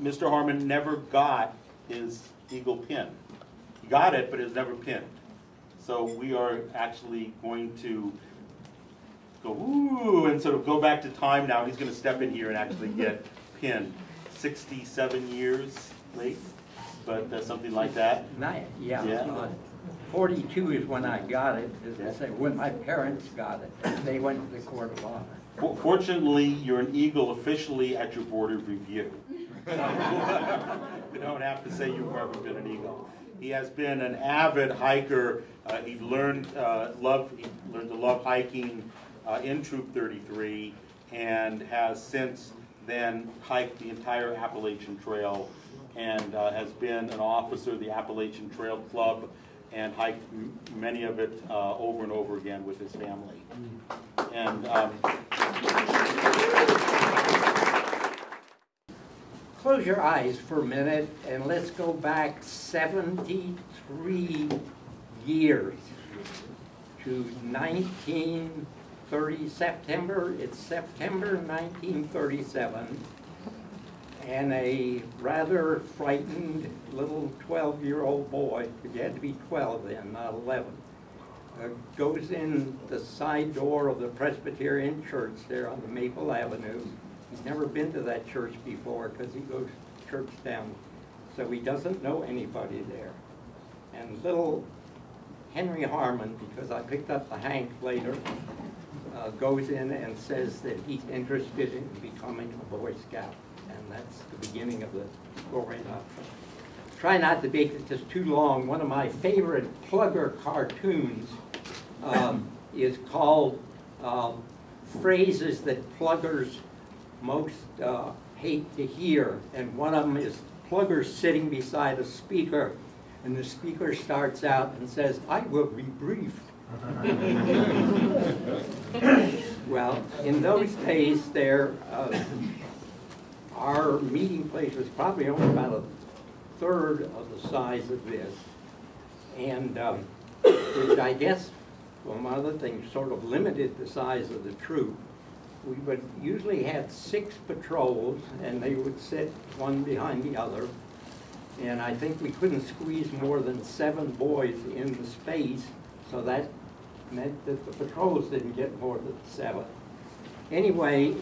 Mr. Harman never got his Eagle pin. He got it, but it was never pinned. So we are actually going to go, ooh, and sort of go back to time now. He's going to step in here and actually get pinned. 67 years late, but something like that. Yeah. 42 is when I got it, as I say, when my parents got it. They went to the Court of Honor. Fortunately, you're an Eagle officially at your board of review. You don't have to say you've ever been an Eagle. He has been an avid hiker. He learned to love hiking in Troop 33, and has since then hiked the entire Appalachian Trail, and has been an officer of the Appalachian Trail Club, and hiked many of it over and over again with his family. And close your eyes for a minute and let's go back 73 years to 1930 September. It's September 1937. And a rather frightened little 12-year-old boy, because he had to be 12 then, not 11, goes in the side door of the Presbyterian church there on the Maple Avenue. He's never been to that church before because he goes to church down, so he doesn't know anybody there. And little Henry Harman, because I picked up the Hank later, goes in and says that he's interested in becoming a Boy Scout. And that's the beginning of the story. Try not to make it just too long. One of my favorite Plugger cartoons is called Phrases That Pluggers Most Hate to Hear. And one of them is Plugger sitting beside a speaker, and the speaker starts out and says, "I will be brief." Well, in those days, our meeting place was probably only about a third of the size of this, and which I guess, well, one of the things sort of limited the size of the troop. We would usually have 6 patrols, and they would sit one behind the other, and I think we couldn't squeeze more than 7 boys in the space, so that meant that the patrols didn't get more than 7. Anyway,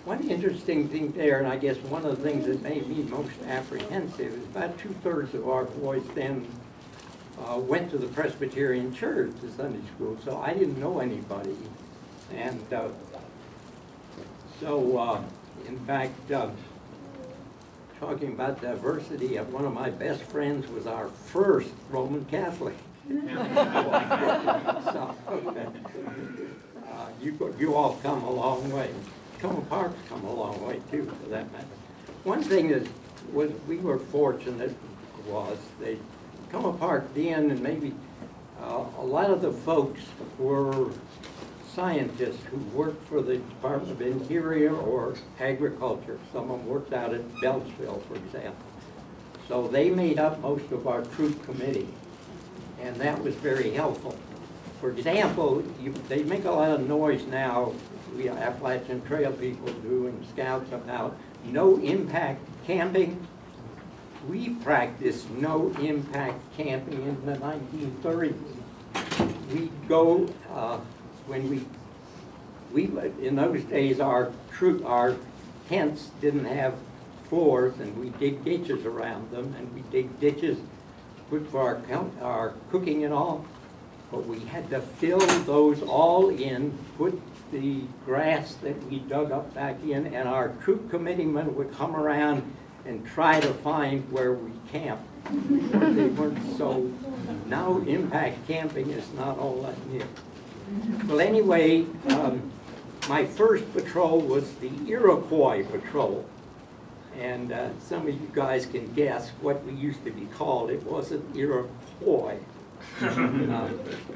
one interesting thing there, and I guess one of the things that made me most apprehensive, is about 2/3 of our boys then went to the Presbyterian church, the Sunday school, so I didn't know anybody. And in fact, talking about diversity, one of my best friends was our first Roman Catholic. So, you all come a long way. Takoma Park's come a long way too, for that matter. One thing that we were fortunate was Takoma Park then, and maybe a lot of the folks were scientists who worked for the Department of Interior or Agriculture. Some of them worked out at Beltsville, for example. So they made up most of our troop committee, and that was very helpful. For example, they make a lot of noise now, we Appalachian Trail people do, and scouts, about no impact camping. We practiced no impact camping in the 1930s. We'd go, in those days our tents didn't have floors, and we dig ditches around them, and we dig ditches good for our cooking and all. But we had to fill those all in, put the grass that we dug up back in, and our troop committeemen would come around and try to find where we camped. They weren't so, now impact camping is not all that new. Well, anyway, my first patrol was the Iroquois Patrol. And some of you guys can guess what we used to be called. It wasn't Iroquois.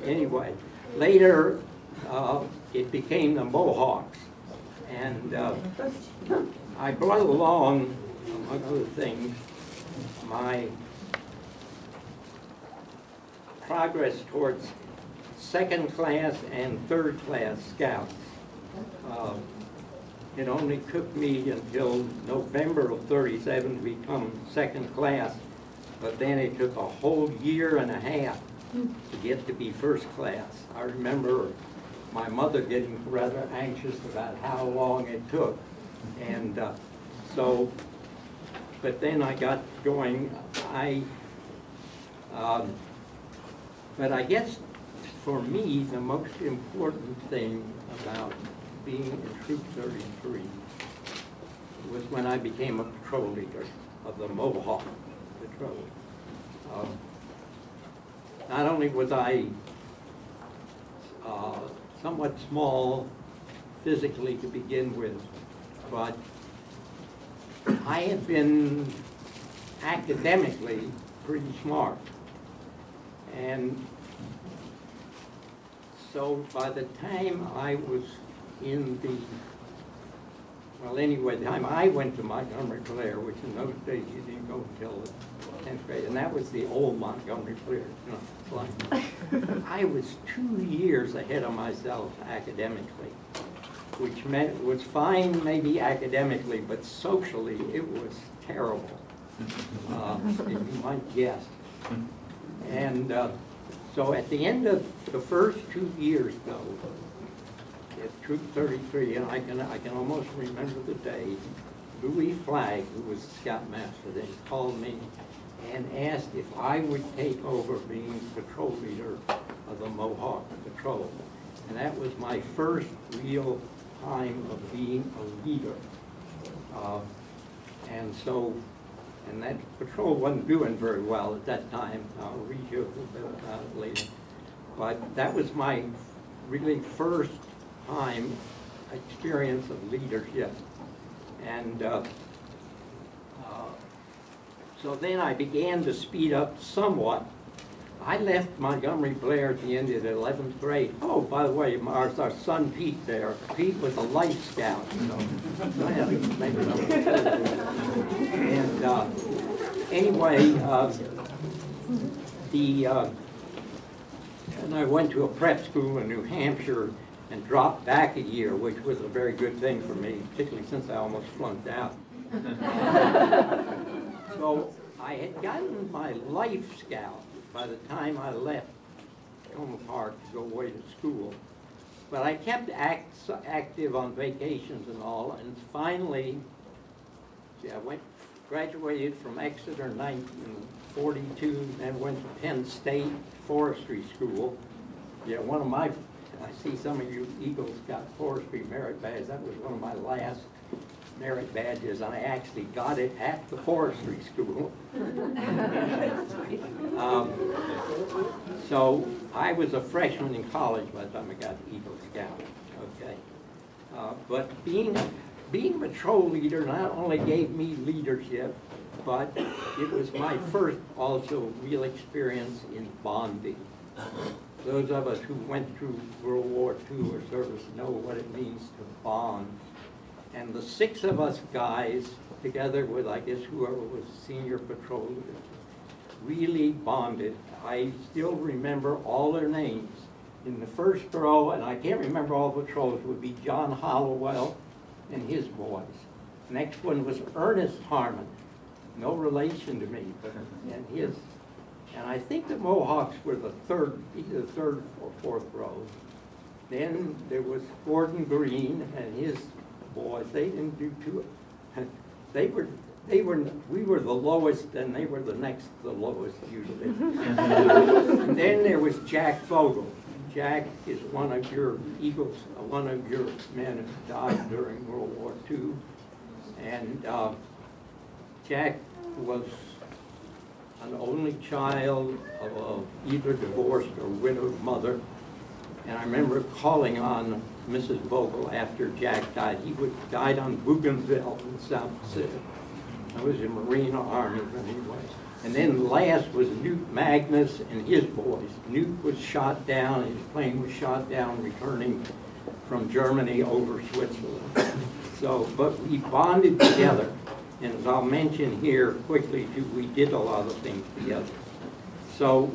Anyway, later it became the Mohawks. And I brought along, among other things, my progress towards 2nd class and 3rd class scouts. it only took me until November of '37 to become second class, but then it took a whole year and a half to get to be first class. I remember my mother getting rather anxious about how long it took. And but then I got going. But I guess for me, the most important thing about being in Troop 33 was when I became a patrol leader of the Mohawk Patrol. Not only was I somewhat small physically to begin with, but I had been academically pretty smart. And so by the time I was in the, well anyway, the time I went to Montgomery Blair, which in those days you didn't go until the 10th grade, and that was the old Montgomery Blair, you know, it's like, I was 2 years ahead of myself academically, which meant it was fine maybe academically, but socially it was terrible, as you might guess. And so at the end of the first 2 years, though, at Troop 33, and I can almost remember the day, Louis Flagg, who was the scoutmaster then, called me and asked if I would take over being patrol leader of the Mohawk Patrol. And that was my first real time of being a leader. And that patrol wasn't doing very well at that time. I'll read you a little bit about it later. But that was my really first time experience of leadership. And so then I began to speed up somewhat. I left Montgomery Blair at the end of the 11th grade. Oh, by the way, our son Pete there. Pete was a Life Scout. So I have to make it up. And anyway, and I went to a prep school in New Hampshire and dropped back a year, which was a very good thing for me, particularly since I almost flunked out. So I had gotten my Life Scout by the time I left Takoma Park to go away to school. But I kept active on vacations and all, and finally, I graduated from Exeter in 1942, then went to Penn State Forestry School. Yeah, one of my, I see some of you Eagles got forestry merit badges. That was one of my last merit badges, and I actually got it at the forestry school. So I was a freshman in college by the time I got to Eagle Scout. Okay, but being patrol leader not only gave me leadership, but it was my first also real experience in bonding. Those of us who went through World War II or service know what it means to bond. And the 6 of us guys, together with, I guess, whoever was senior patrol leader, really bonded. I still remember all their names. In the first row, and I can't remember all the patrols, would be John Hollowell and his boys. The next one was Ernest Harman, no relation to me, but and his. And I think the Mohawks were the either third or fourth row. Then there was Gordon Green and his boys. They didn't do too. We were the lowest, and they were the next to the lowest usually. And then there was Jack Vogel. Jack is one of your Eagles, one of your men who died during World War II. And Jack was an only child of either divorced or widowed mother. And I remember calling on Mrs. Vogel after Jack died. He died on Bougainville in South Pacific. I was in Marine Army anyway. And then last was Newt Magnus and his boys. Newt was shot down, his plane was shot down returning from Germany over Switzerland. So, but we bonded together. And as I'll mention here quickly too, we did a lot of things together. So,